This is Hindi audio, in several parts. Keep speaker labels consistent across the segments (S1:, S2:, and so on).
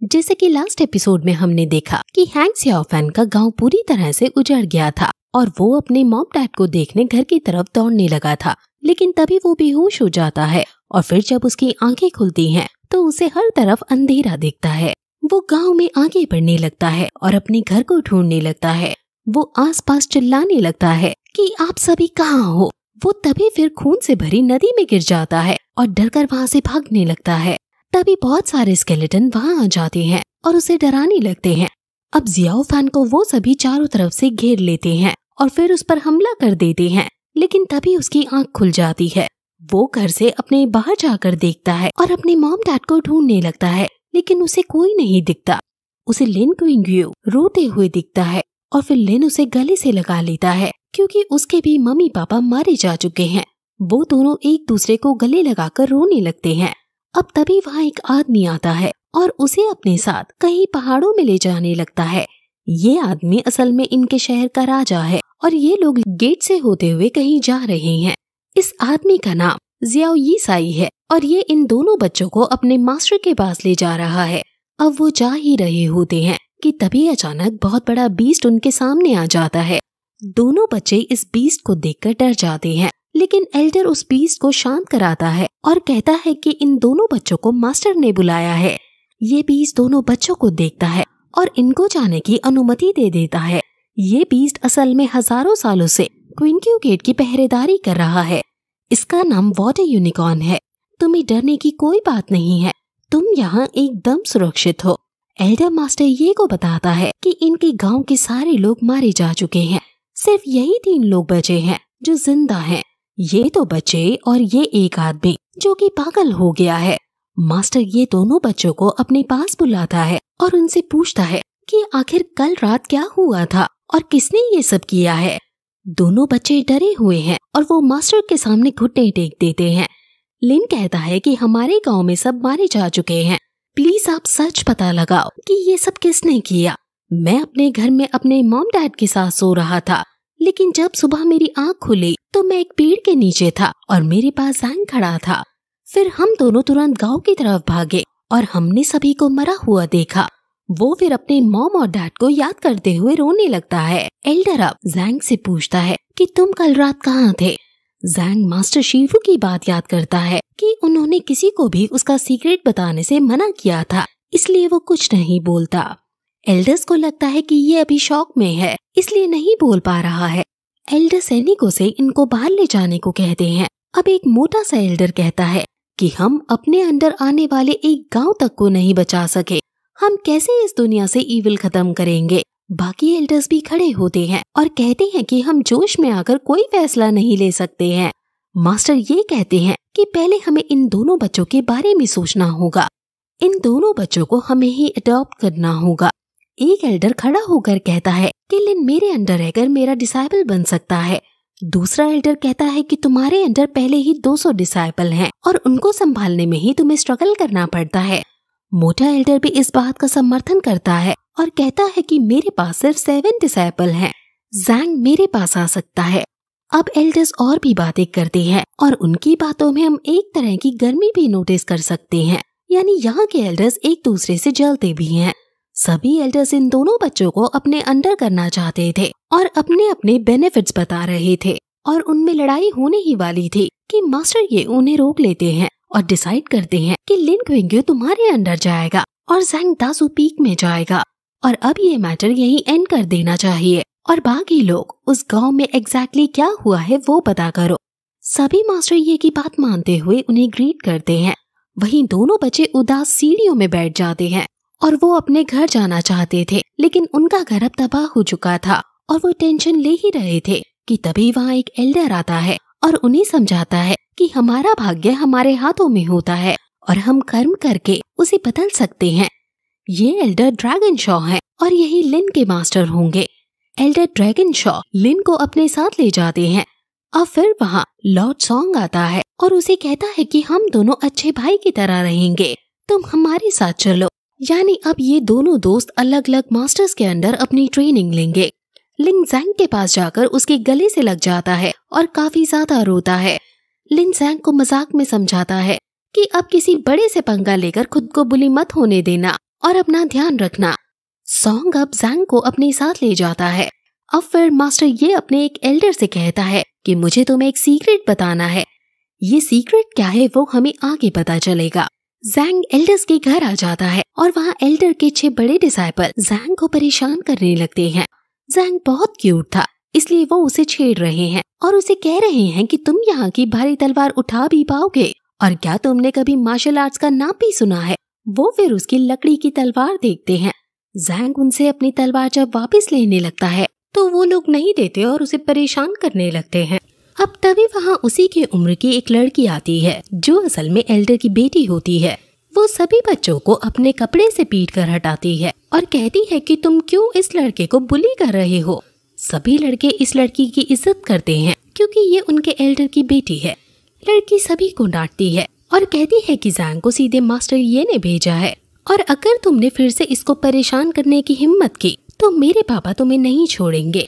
S1: जैसे कि लास्ट एपिसोड में हमने देखा कि हैंक सियाओफैन का गांव पूरी तरह से उजड़ गया था और वो अपने मॉम डैड को देखने घर की तरफ दौड़ने लगा था, लेकिन तभी वो बेहोश हो जाता है और फिर जब उसकी आंखें खुलती हैं तो उसे हर तरफ अंधेरा दिखता है। वो गांव में आगे बढ़ने लगता है और अपने घर को ढूंढने लगता है। वो आसपास चिल्लाने लगता है कि आप सभी कहाँ हो। वो तभी फिर खून से भरी नदी में गिर जाता है और डरकर वहाँ से भागने लगता है। तभी बहुत सारे स्केलेटन वहाँ आ जाते हैं और उसे डराने लगते हैं। अब जियाओफैन को वो सभी चारों तरफ से घेर लेते हैं और फिर उस पर हमला कर देते हैं, लेकिन तभी उसकी आंख खुल जाती है। वो घर से अपने बाहर जाकर देखता है और अपने मॉम डैड को ढूंढने लगता है, लेकिन उसे कोई नहीं दिखता। उसे लिन क्विंग्यू रोते हुए दिखता है और फिर लिन उसे गले से लगा लेता है क्योंकि उसके भी मम्मी पापा मारे जा चुके हैं। वो दोनों एक दूसरे को गले लगाकर रोने लगते हैं। अब तभी वहाँ एक आदमी आता है और उसे अपने साथ कहीं पहाड़ों में ले जाने लगता है। ये आदमी असल में इनके शहर का राजा है और ये लोग गेट से होते हुए कहीं जा रहे हैं। इस आदमी का नाम जियाओ यीसाई है और ये इन दोनों बच्चों को अपने मास्टर के पास ले जा रहा है। अब वो जा ही रहे होते हैं कि तभी अचानक बहुत बड़ा बीस्ट उनके सामने आ जाता है। दोनों बच्चे इस बीस्ट को देखकर डर जाते हैं, लेकिन एल्डर उस बीस्ट को शांत कराता है और कहता है कि इन दोनों बच्चों को मास्टर ने बुलाया है। ये बीस्ट दोनों बच्चों को देखता है और इनको जाने की अनुमति दे देता है। ये बीस्ट असल में हजारों सालों से क्विंक्यू गेट की पहरेदारी कर रहा है। इसका नाम वाटर यूनिकॉर्न है। तुम्हें डरने की कोई बात नहीं है, तुम यहाँ एकदम सुरक्षित हो। एल्डर मास्टर ये को बताता है कि इनके गांव के सारे लोग मारे जा चुके हैं, सिर्फ यही 3 लोग बचे हैं जो जिंदा हैं। ये तो बच्चे और ये एक आदमी जो कि पागल हो गया है। मास्टर ये दोनों बच्चों को अपने पास बुलाता है और उनसे पूछता है कि आखिर कल रात क्या हुआ था और किसने ये सब किया है। दोनों बच्चे डरे हुए हैं और वो मास्टर के सामने घुटने टेक देते हैं। लिन कहता है कि हमारे गांव में सब मारे जा चुके हैं, प्लीज आप सच पता लगाओ कि ये सब किसने किया। मैं अपने घर में अपने मॉम डैड के साथ सो रहा था, लेकिन जब सुबह मेरी आंख खुली तो मैं एक पेड़ के नीचे था और मेरे पास जैंग खड़ा था। फिर हम दोनों तुरंत गांव की तरफ भागे और हमने सभी को मरा हुआ देखा। वो फिर अपने मॉम और डैड को याद करते हुए रोने लगता है। एल्डर अब जैंग से पूछता है कि तुम कल रात कहाँ थे। जैंग मास्टर शिवू की बात याद करता है कि उन्होंने किसी को भी उसका सीक्रेट बताने से मना किया था, इसलिए वो कुछ नहीं बोलता। एल्डर्स को लगता है कि ये अभी शॉक में है, इसलिए नहीं बोल पा रहा है। एल्डर सैनिकों से इनको बाहर ले जाने को कहते हैं। अब एक मोटा सा एल्डर कहता है कि हम अपने अंदर आने वाले एक गांव तक को नहीं बचा सके, हम कैसे इस दुनिया से ईविल खत्म करेंगे। बाकी एल्डर्स भी खड़े होते हैं और कहते हैं कि हम जोश में आकर कोई फैसला नहीं ले सकते हैं। मास्टर ये कहते हैं कि पहले हमें इन दोनों बच्चों के बारे में सोचना होगा। इन दोनों बच्चों को हमें ही अडॉप्ट करना होगा। एक एल्डर खड़ा होकर कहता है कि लिन मेरे अंडर रहकर मेरा डिसाइपल बन सकता है। दूसरा एल्डर कहता है कि तुम्हारे अंडर पहले ही 200 डिसाइपल हैं और उनको संभालने में ही तुम्हें स्ट्रगल करना पड़ता है। मोटा एल्डर भी इस बात का समर्थन करता है और कहता है कि मेरे पास सिर्फ 7 डिसाइपल हैं, जैंग मेरे पास आ सकता है। अब एल्डर्स और भी बातें करते हैं और उनकी बातों में हम एक तरह की गर्मी भी नोटिस कर सकते हैं, यानी यहाँ के एल्डर्स एक दूसरे से जलते भी हैं। सभी एल्डर्स इन दोनों बच्चों को अपने अंडर करना चाहते थे और अपने अपने बेनिफिट्स बता रहे थे और उनमें लड़ाई होने ही वाली थी कि मास्टर ये उन्हें रोक लेते हैं और डिसाइड करते हैं कि लिन क्विंग्यू तुम्हारे अंडर जाएगा और जैंग दासू पीक में जाएगा और अब ये मैटर यहीं एंड कर देना चाहिए और बाकी लोग उस गांव में एग्जैक्टली क्या हुआ है वो पता करो। सभी मास्टर ये की बात मानते हुए उन्हें ग्रीट करते हैं। वहीं दोनों बच्चे उदास सीढ़ियों में बैठ जाते हैं और वो अपने घर जाना चाहते थे, लेकिन उनका घर अब तबाह हो चुका था और वो टेंशन ले ही रहे थे कि तभी वहाँ एक एल्डर आता है और उन्हें समझाता है कि हमारा भाग्य हमारे हाथों में होता है और हम कर्म करके उसे बदल सकते हैं। ये एल्डर ड्रैगन शॉ है और यही लिन के मास्टर होंगे। एल्डर ड्रैगन शॉ लिन को अपने साथ ले जाते हैं। अब फिर वहाँ लॉर्ड सॉन्ग आता है और उसे कहता है कि हम दोनों अच्छे भाई की तरह रहेंगे, तुम हमारे साथ चलो। यानी अब ये दोनों दोस्त अलग अलग मास्टर्स के अंदर अपनी ट्रेनिंग लेंगे। लिन जैंग के पास जाकर उसके गले से लग जाता है और काफी ज्यादा रोता है। लिन जैंग को मजाक में समझाता है कि अब किसी बड़े से पंगा लेकर खुद को बुली मत होने देना और अपना ध्यान रखना। सॉन्ग अब जैंग को अपने साथ ले जाता है। अब फिर मास्टर ये अपने एक एल्डर से कहता है कि मुझे तुम्हें एक सीक्रेट बताना है। ये सीक्रेट क्या है वो हमें आगे पता चलेगा। जैंग एल्डर्स के घर आ जाता है और वहाँ एल्डर के 6 बड़े डिसाइपल जैंग को परेशान करने लगते हैं। जैंग बहुत क्यूट था, इसलिए वो उसे छेड़ रहे हैं और उसे कह रहे हैं कि तुम यहाँ की भारी तलवार उठा भी पाओगे, और क्या तुमने कभी मार्शल आर्ट्स का नाम भी सुना है। वो फिर उसकी लकड़ी की तलवार देखते हैं। जैंग उनसे अपनी तलवार जब वापस लेने लगता है तो वो लोग नहीं देते और उसे परेशान करने लगते हैं। अब तभी वहाँ उसी की उम्र की एक लड़की आती है जो असल में एल्डर की बेटी होती है। वो सभी बच्चों को अपने कपड़े से पीट कर हटाती है और कहती है कि तुम क्यों इस लड़के को बुली कर रहे हो। सभी लड़के इस लड़की की इज्जत करते हैं क्योंकि ये उनके एल्डर की बेटी है। लड़की सभी को डांटती है और कहती है कि जैंग को सीधे मास्टर ये ने भेजा है, और अगर तुमने फिर से इसको परेशान करने की हिम्मत की तो मेरे पापा तुम्हें नहीं छोड़ेंगे।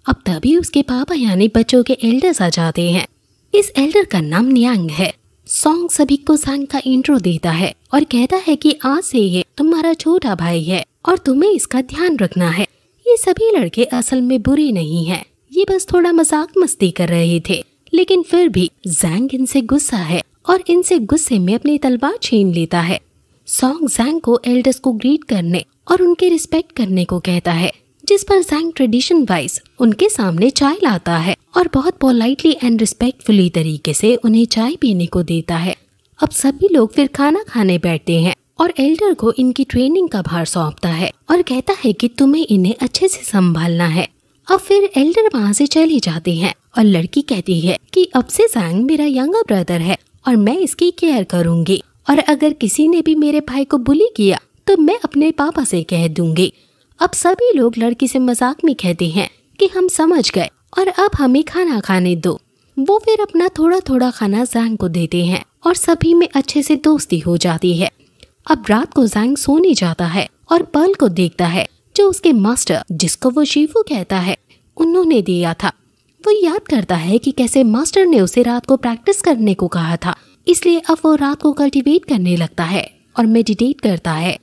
S1: अब तभी उसके पापा यानी बच्चों के एल्डर्स आ जाते हैं। इस एल्डर का नाम नियांग है। सॉन्ग सभी को जैंग का इंट्रो देता है और कहता है कि आज से ये तुम्हारा छोटा भाई है और तुम्हें इसका ध्यान रखना है। ये सभी लड़के असल में बुरे नहीं हैं, ये बस थोड़ा मजाक मस्ती कर रहे थे, लेकिन फिर भी जैंग इनसे गुस्सा है और इनसे गुस्से में अपनी तलवार छीन लेता है। सॉन्ग जैंग को एल्डर्स को ग्रीट करने और उनके रिस्पेक्ट करने को कहता है, जिस पर जैंग ट्रेडिशन वाइज उनके सामने चाय लाता है और बहुत पोलाइटली एंड रिस्पेक्टफुली तरीके से उन्हें चाय पीने को देता है। अब सभी लोग फिर खाना खाने बैठते हैं और एल्डर को इनकी ट्रेनिंग का भार सौंपता है और कहता है कि तुम्हें इन्हें अच्छे से संभालना है। अब फिर एल्डर वहाँ से चले जाते हैं और लड़की कहती है कि अब से जैंग मेरा यंगर ब्रदर है और मैं इसकी केयर करूंगी, और अगर किसी ने भी मेरे भाई को बुली किया तो मैं अपने पापा से कह दूंगी। अब सभी लोग लड़की से मजाक में कहते हैं कि हम समझ गए और अब हमें खाना खाने दो। वो फिर अपना थोड़ा थोड़ा खाना जैंग को देते हैं और सभी में अच्छे से दोस्ती हो जाती है। अब रात को जैंग सोने जाता है और पर्ल को देखता है जो उसके मास्टर, जिसको वो शिफू कहता है, उन्होंने दिया था। वो याद करता है कि कैसे मास्टर ने उसे रात को प्रैक्टिस करने को कहा था, इसलिए अब वो रात को कल्टीवेट करने लगता है और मेडिटेट करता है।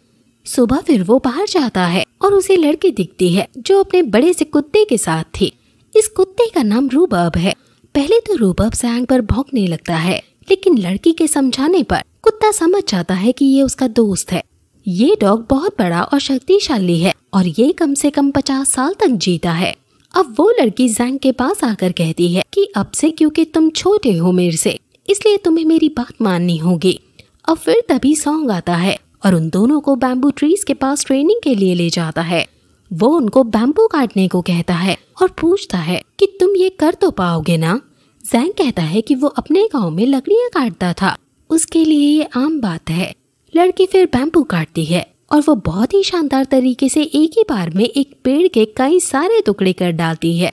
S1: सुबह फिर वो बाहर जाता है और उसे लड़की दिखती है जो अपने बड़े से कुत्ते के साथ थी। इस कुत्ते का नाम रूबब है। पहले तो रूबब जैंग पर भौंकने लगता है, लेकिन लड़की के समझाने पर कुत्ता समझ जाता है कि ये उसका दोस्त है। ये डॉग बहुत बड़ा और शक्तिशाली है और ये कम से कम 50 साल तक जीता है। अब वो लड़की जैंग के पास आकर कहती है कि अब से क्योंकि तुम छोटे हो मेरे से, इसलिए तुम्हें मेरी बात माननी होगी। अब फिर तभी सॉन्ग आता है और उन दोनों को बैम्बू ट्रीज के पास ट्रेनिंग के लिए ले जाता है। वो उनको बैम्बू काटने को कहता है और पूछता है कि तुम ये कर तो पाओगे ना। जैंग कहता है कि वो अपने गांव में लकड़ियां काटता था, उसके लिए ये आम बात है। लड़की फिर बैम्बू काटती है और वो बहुत ही शानदार तरीके से एक ही बार में एक पेड़ के कई सारे टुकड़े कर डालती है।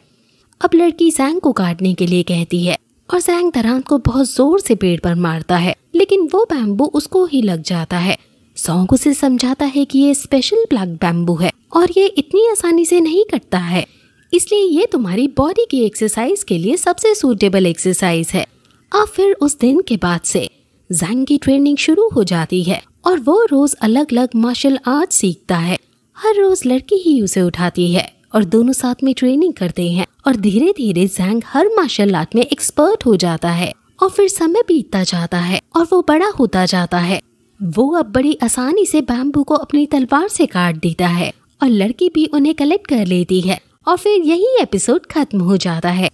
S1: अब लड़की जैंग को काटने के लिए कहती है और जैंग दरांत को बहुत जोर से पेड़ पर मारता है, लेकिन वो बैम्बू उसको ही लग जाता है। सॉन्ग उसे समझाता है कि ये स्पेशल ब्लैक बैम्बू है और ये इतनी आसानी से नहीं कटता है, इसलिए ये तुम्हारी बॉडी की एक्सरसाइज के लिए सबसे सूटेबल एक्सरसाइज है। अब फिर उस दिन के बाद से जैंग की ट्रेनिंग शुरू हो जाती है और वो रोज अलग अलग मार्शल आर्ट सीखता है। हर रोज लड़की ही उसे उठाती है और दोनों साथ में ट्रेनिंग करते हैं और धीरे धीरे जैंग हर मार्शल आर्ट में एक्सपर्ट हो जाता है। और फिर समय बीतता जाता है और वो बड़ा होता जाता है। वो अब बड़ी आसानी से बैम्बू को अपनी तलवार से काट देता है और लड़की भी उन्हें कलेक्ट कर लेती है और फिर यही एपिसोड खत्म हो जाता है।